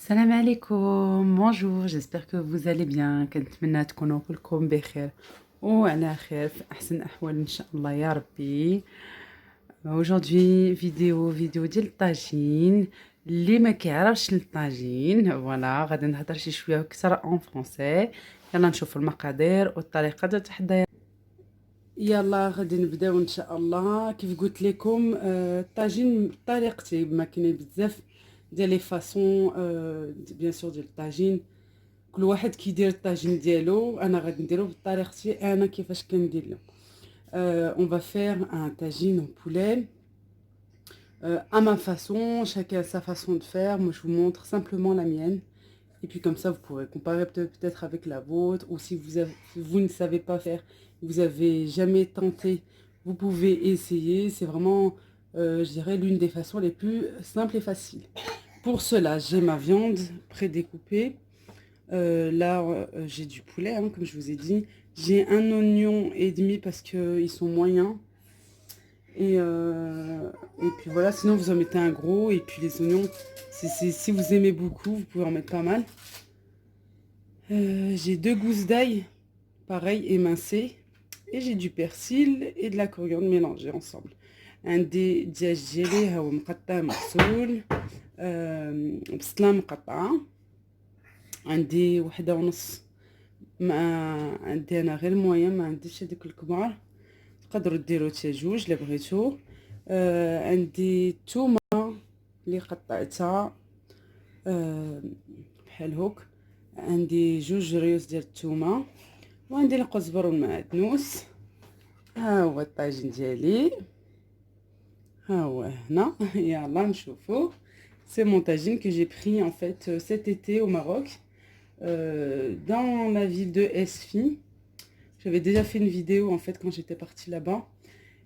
Salam alaikum, bonjour, j'espère que vous allez bien. كنتمنى تكونوا كلكم بخير وعلى خير في أحسن أحوال إن شاء الله يا ربي. Aujourd'hui vidéo ديال الطاجين اللي ما كيعرفش الطاجين فوالا غادي نهضر شي شويه اكثر اون فرونسي. يلا نشوفوا المقادير والطريقه ديال التحضير. يلا غادي نبداو ان شاء الله. كيف قلت لكم الطاجين بطريقتي، ما كاين بزاف ديال لي فاصون بيان سور ديال الطاجين. كل واحد كيدير الطاجين ديالو، انا غادي نديرو بطريقتي انا كيفاش كندير له. On va faire un tagine au poulet à ma façon, chacun a sa façon de faire. Moi je vous montre simplement la mienne. Et puis comme ça, vous pourrez comparer peut-être avec la vôtre. Ou si vous ne savez pas faire, vous avez jamais tenté, vous pouvez essayer. C'est vraiment, je dirais, l'une des façons les plus simples et faciles. Pour cela, j'ai ma viande prédécoupée. Là, j'ai du poulet, hein, comme je vous ai dit. J'ai un oignon et demi parce qu'ils sont moyens. Et puis voilà, sinon vous en mettez un gros. Et puis les oignons, si vous aimez beaucoup, vous pouvez en mettre pas mal. J'ai 2 gousses d'ail, pareil, émincées. Et j'ai du persil et de la coriandre mélangés ensemble. عندي دجاج ديالي ها هو مقطع مغسول، بصلة مقطعة. عندي وحدة ونص، مع عندي انا غير الموية، ما عنديش هذوك الكبار. تقدروا ديروا حتى جوج الا بغيتو. عندي الثومة اللي قطعتها بحال هوك. عندي 2 ريوس ديال الثومه، وعندي القزبر والمعدنوس. ها هو الطاجين ديالي، ها هو هنا. يلا نشوفو. C'est mon tagine que j'ai pris en fait cet été au Maroc, dans la ville de Esfi. J'avais déjà fait une vidéo en fait quand j'étais partie là-bas,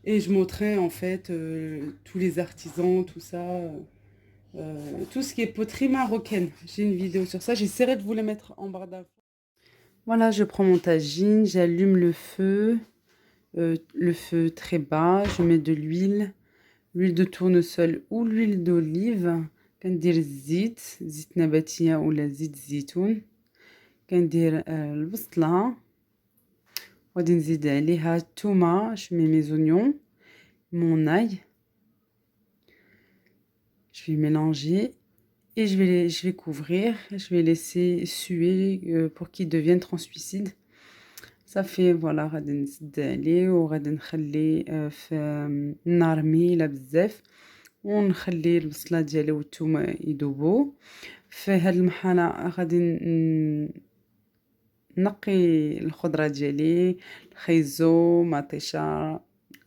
et je montrais en fait tous les artisans, tout ça, tout ce qui est poterie marocaine. J'ai une vidéo sur ça, j'essaierai de vous la mettre en barre d'infos. Voilà, je prends mon tagine, j'allume le feu très bas, je mets de l'huile de tournesol ou l'huile d'olive. كندير زيت نباتية ولا زيت الزيتون. كندير البصلة، وغادي نزيد عليها الثومة. je mets mes oignons, mon ail. Je vais mélanger et je vais couvrir. Je vais laisser suer pour qu'il devienne translucide. Ça fait voilà، غادي نزيد عليه وغادي نخلي في النار مهيلة بزاف، ونخلي البصلة ديالي والثومة يذوبوا. في هاد المرحلة غادي نقي الخضرة ديالي، الخيزو، مطيشة،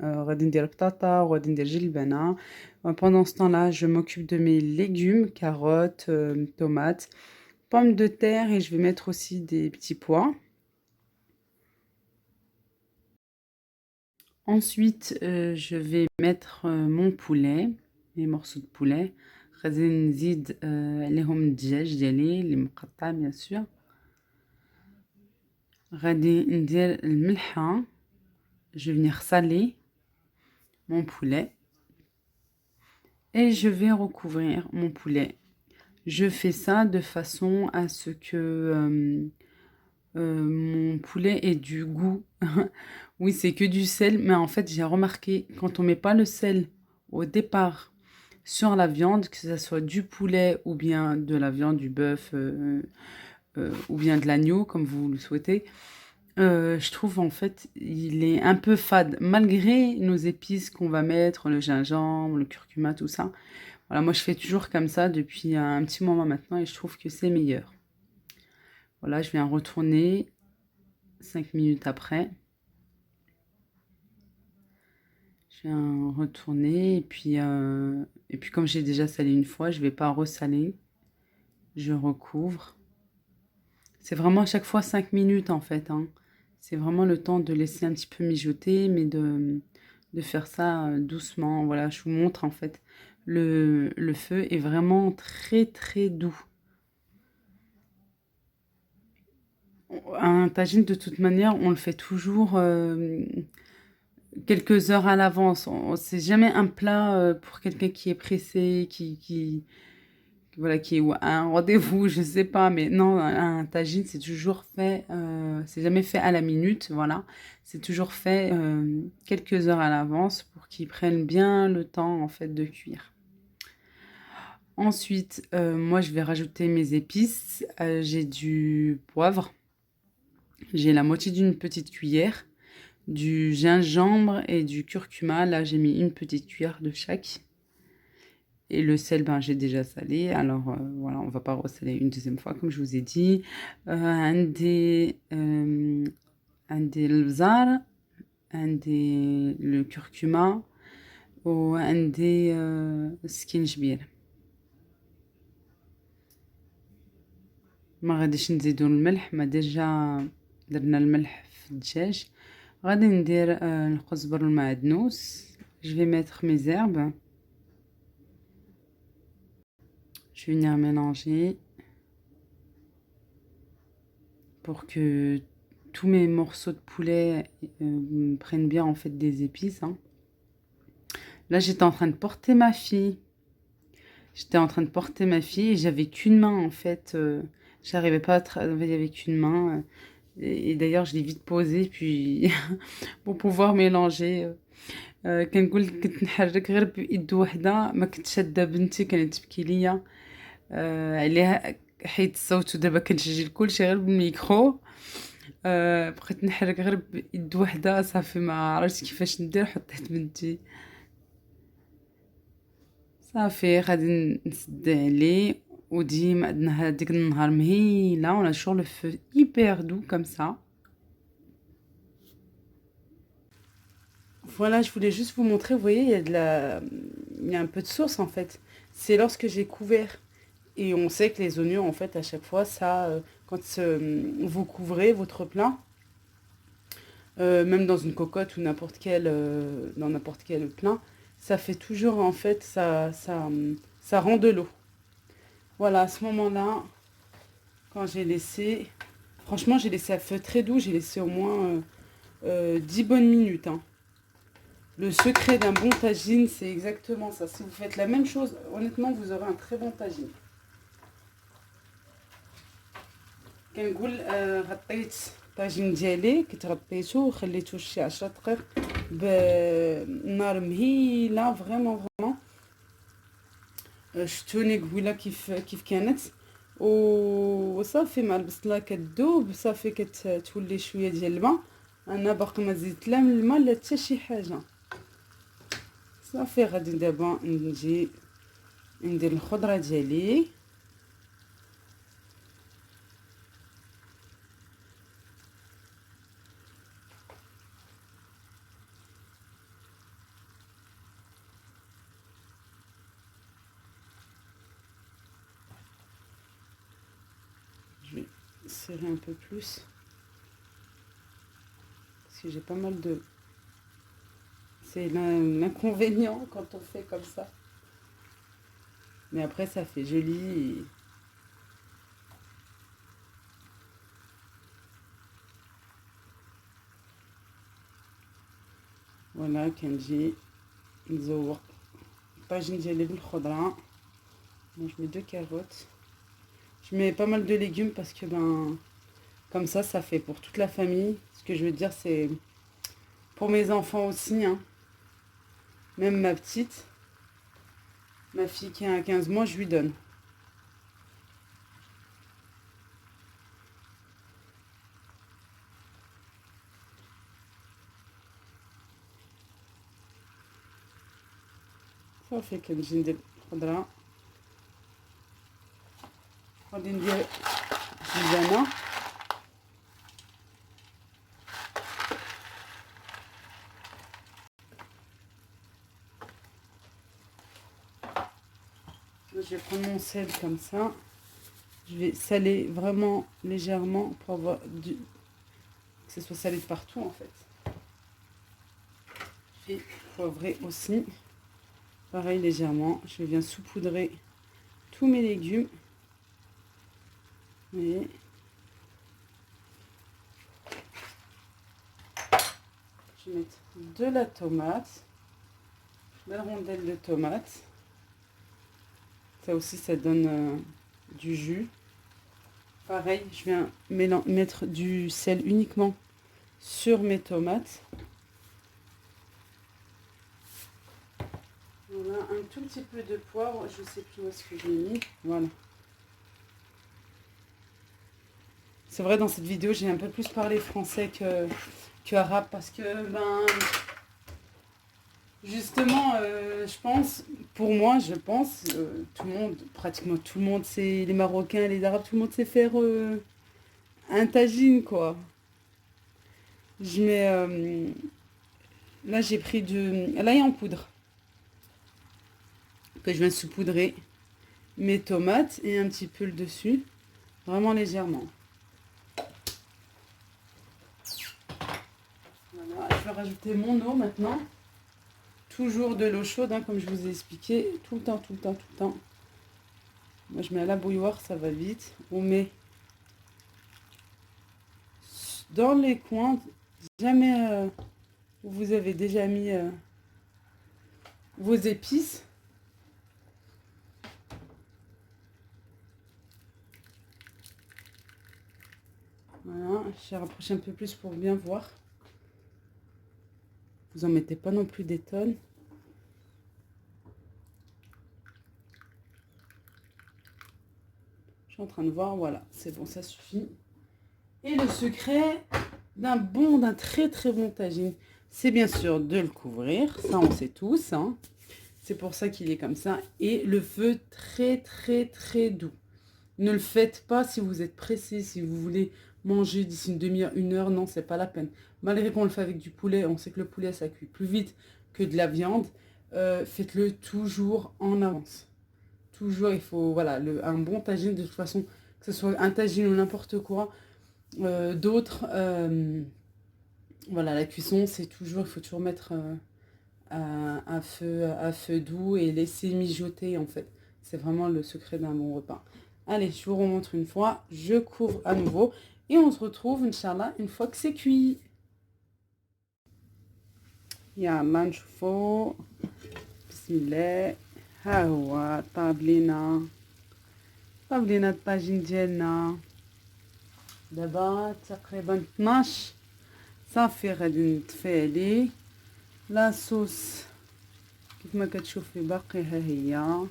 غادي ندير بطاطا وغادي ندير جلبانة. Pendant ce temps-là, je m'occupe de mes légumes, carottes, tomates, pommes de terre, et je vais mettre aussi des petits pois. Ensuite, je vais mettre mon poulet, les morceaux de poulet. غادي نزيد عليهم الدجاج ديالي اللي مقطع bien sûr. غادي ندير الملحة. Je vais venir saler mon poulet et je vais recouvrir mon poulet. Je fais ça de façon à ce que mon poulet ait du goût. Oui, c'est que du sel, mais en fait, j'ai remarqué, quand on met pas le sel au départ sur la viande, que ce soit du poulet ou bien de la viande, du bœuf ou bien de l'agneau, comme vous le souhaitez, je trouve en fait, il est un peu fade, malgré nos épices qu'on va mettre, le gingembre, le curcuma, tout ça. Voilà, moi je fais toujours comme ça depuis un petit moment maintenant, et je trouve que c'est meilleur. Voilà, je viens retourner 5 minutes après. Je viens retourner, et puis comme j'ai déjà salé une fois, je vais pas ressaler. Je recouvre. C'est vraiment à chaque fois 5 minutes en fait, hein. C'est vraiment le temps de laisser un petit peu mijoter, mais de faire ça doucement. Voilà, je vous montre en fait. Le feu est vraiment très très doux. Un tagine, de toute manière, on le fait toujours quelques heures à l'avance. C'est jamais un plat pour quelqu'un qui est pressé, voilà, qui est ou un rendez-vous, je sais pas, mais non, un tagine, c'est toujours fait, c'est jamais fait à la minute, voilà. C'est toujours fait quelques heures à l'avance pour qu'ils prennent bien le temps, en fait, de cuire. Ensuite, moi, je vais rajouter mes épices. J'ai du poivre, j'ai la moitié d'une petite cuillère, du gingembre et du curcuma. Là, j'ai mis une petite cuillère de chaque. Et le sel, ben, j'ai déjà salé. Alors, voilà, on va pas ressaler une deuxième fois, comme je vous ai dit. عندي البزار, عندي le curcuma, وعندي السكينجبير. ما غاديش نزيدو الملح، ما ديجا درنا الملح في الدجاج. غادي ندير القزبر والمعدنوس. Je vais mettre mes herbes. Je vais venir mélanger pour que tous mes morceaux de poulet prennent bien en fait des épices, hein. Là, j'étais en train de porter ma fille. J'étais en train de porter ma fille et j'avais qu'une main en fait. J'arrivais pas à travailler avec une main. Et d'ailleurs, je l'ai vite posée puis pour pouvoir mélanger. كنقول لك كنت نحرك غير بيد وحده، ما كنت شاده بنتي كانت تبكي ليا عليها، حيت الصوت ودابا كنسجل كلشي غير بالميكرو. بقيت نحرك غير بيد وحده صافي، ما عرفتش كيفاش ندير، حطيت بنتي صافي. غادي نسد عليه وديما عندنا هذيك النهار مهيله. On a toujours le feu hyper doux comme ça. Voilà, je voulais juste vous montrer, vous voyez, il y a un peu de sauce en fait. C'est lorsque j'ai couvert. Et on sait que les oignons, en fait, à chaque fois, ça, quand vous couvrez votre plat, même dans une cocotte ou dans n'importe quel plat, ça fait toujours, en fait, ça rend de l'eau. Voilà, à ce moment-là, quand j'ai laissé, franchement, j'ai laissé à feu très doux, j'ai laissé au moins 10 bonnes minutes, hein. Le secret d'un bon tagine, c'est exactement ça. Si vous faites la même chose, honnêtement, vous aurez un très bon tagine. كنقول غطيت الطاجين ديالي، كنت غطيته وخليته شي 10 دقائق بالنار مهيله فريمون. شفتوني قبيله كيف كانت، وصافي مع البصله كتذوب صافي كتولي شويه ديال الماء. انا باقي ما زيدت لا من الماء لا حتى شي حاجه. صافي غادي دابا نجي ندير الخضره ديالي. Je vais serrer un peu plus parce que j'ai pas mal de... C'est l'inconvénient quand on fait comme ça. Mais après, ça fait joli. Voilà, كنجي نزوق الطاجين ديالي بالخضره. Moi, je mets 2 carottes. Je mets pas mal de légumes parce que ben comme ça fait pour toute la famille. Ce que je veux dire, c'est pour mes enfants aussi, hein. Même ma petite, ma fille qui a 15 mois, je lui donne. صافي كنجي ندير الخضره. غادي ندير الجبانه. Je vais prendre mon sel comme ça. Je vais saler vraiment légèrement pour avoir que ce soit salé de partout en fait. Et poivrer aussi. Pareil légèrement. Je viens saupoudrer tous mes légumes. Et je vais mettre de la tomate, la rondelle de tomate. Ça aussi, ça donne du jus. Pareil, je viens mettre du sel uniquement sur mes tomates. Voilà, un tout petit peu de poivre. Je sais plus où est-ce que je l'ai mis. Voilà. C'est vrai, dans cette vidéo, j'ai un peu plus parlé français que arabe parce que, justement, je pense, pour moi, tout le monde, pratiquement tout le monde, c'est les Marocains, les Arabes, tout le monde sait faire un tagine, quoi. Je mets, là, j'ai pris de l'ail en poudre que je viens saupoudrer mes tomates et un petit peu le dessus, vraiment légèrement. Voilà, je vais rajouter mon eau maintenant. Toujours de l'eau chaude, hein, comme je vous ai expliqué, tout le temps, tout le temps, tout le temps. Moi, je mets à la bouilloire, ça va vite. On met dans les coins, jamais où vous avez déjà mis vos épices. Voilà, je vais rapprocher un peu plus pour bien voir. Vous en mettez pas non plus des tonnes. Je suis en train de voir, voilà, c'est bon, ça suffit. Et le secret d'un très très bon tagine, c'est bien sûr de le couvrir, ça on sait tous, hein. C'est pour ça qu'il est comme ça. Et le feu très très très doux. Ne le faites pas si vous êtes pressé, si vous voulez manger d'ici une demi-heure, une heure, non, c'est pas la peine. Malgré qu'on le fait avec du poulet, on sait que le poulet ça cuit plus vite que de la viande. Faites-le toujours en avance. Toujours, il faut, voilà, un bon tagine, de toute façon, que ce soit un tagine ou n'importe quoi, d'autres, voilà, la cuisson, c'est toujours, il faut toujours mettre à feu doux et laisser mijoter, en fait. C'est vraiment le secret d'un bon repas. Allez, je vous remontre une fois, je couvre à nouveau et on se retrouve, Inch'Allah, une fois que c'est cuit. يلا نشوفو بسم الله. ها هو طاب لينا الطاجين ديالنا دابا تقريبا 12 صافي. غادي نطفي عليه لا صوص كيف ما كتشوفي باقي ها هي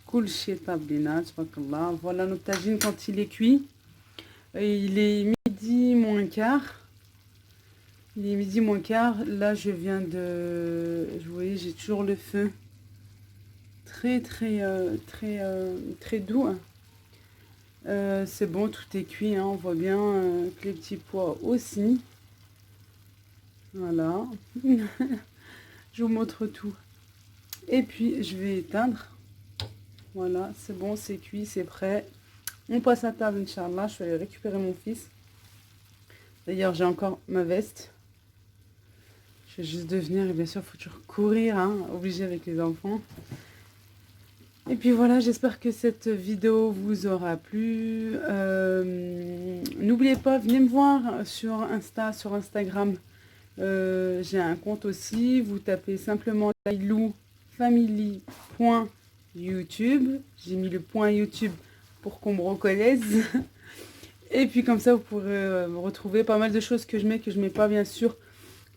كلشي طاب لينا تبارك الله. Voilà notre tagine quand il est cuit. Il est midi moins quart. Il est midi moins quart. Là, je viens de... Vous voyez, j'ai toujours le feu très, très, très doux. C'est bon, tout est cuit. Hein. On voit bien que les petits pois aussi. Voilà. Je vous montre tout. Et puis, je vais éteindre. Voilà, c'est bon, c'est cuit, c'est prêt. On passe à table, Inch'Allah. Je vais aller récupérer mon fils. D'ailleurs, j'ai encore ma veste. Je vais juste devenir, et bien sûr, il faut toujours courir, hein, obligé avec les enfants. Et puis voilà, j'espère que cette vidéo vous aura plu. N'oubliez pas, venez me voir sur Instagram. J'ai un compte aussi. Vous tapez simplement lailoufamily.youtube. J'ai mis le point YouTube pour qu'on me reconnaisse. Et puis comme ça, vous pourrez retrouver pas mal de choses que je mets pas bien sûr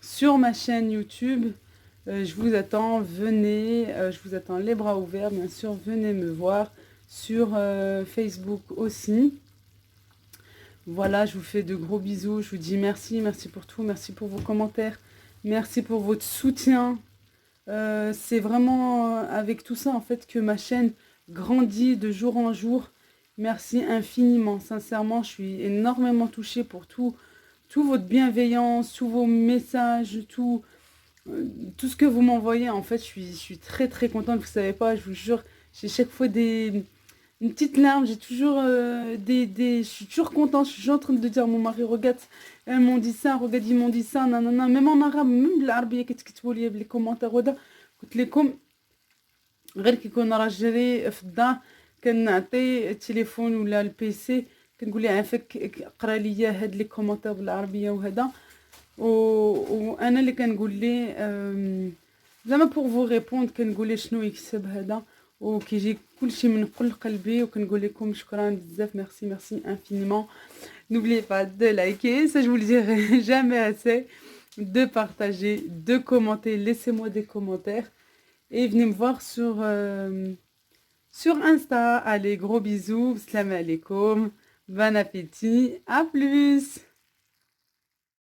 sur ma chaîne YouTube. Je vous attends, venez, je vous attends les bras ouverts, bien sûr, venez me voir sur Facebook aussi. Voilà, je vous fais de gros bisous, je vous dis merci, merci pour tout, merci pour vos commentaires, merci pour votre soutien. C'est vraiment avec tout ça en fait que ma chaîne grandit de jour en jour. Merci infiniment, sincèrement, je suis énormément touchée pour tout votre bienveillance, tous vos messages, tout ce que vous m'envoyez. En fait, je suis très très contente, vous savez pas, je vous jure, j'ai chaque fois une petite larme, j'ai toujours je suis toujours contente, je suis toujours en train de dire à mon mari, regarde, elles m'ont dit ça, regarde, ils m'ont dit ça, nanana, même en arabe, même بالعربية كتكتبوا لي بلي كومونتير ودا قلت لكم غير كي كون راجلي في الدار كنعطي التليفون ولا البيسي كنقول ليه عافاك اقرا لي هاد لي كومونتير بالعربيه وهذا وانا اللي كنقول ليه زعما بور فو ريبوند كنقول ليه شنو يكتب هذا وكيجي كلشي من كل قلبي وكنقول لكم شكرا بزاف. merci infiniment. N'oubliez pas de liker, ça je vous le dirai jamais assez, de partager, de commenter, laissez-moi des commentaires et venez me voir sur Insta. Allez, gros bisous, salam alaikum, bon appétit, à plus.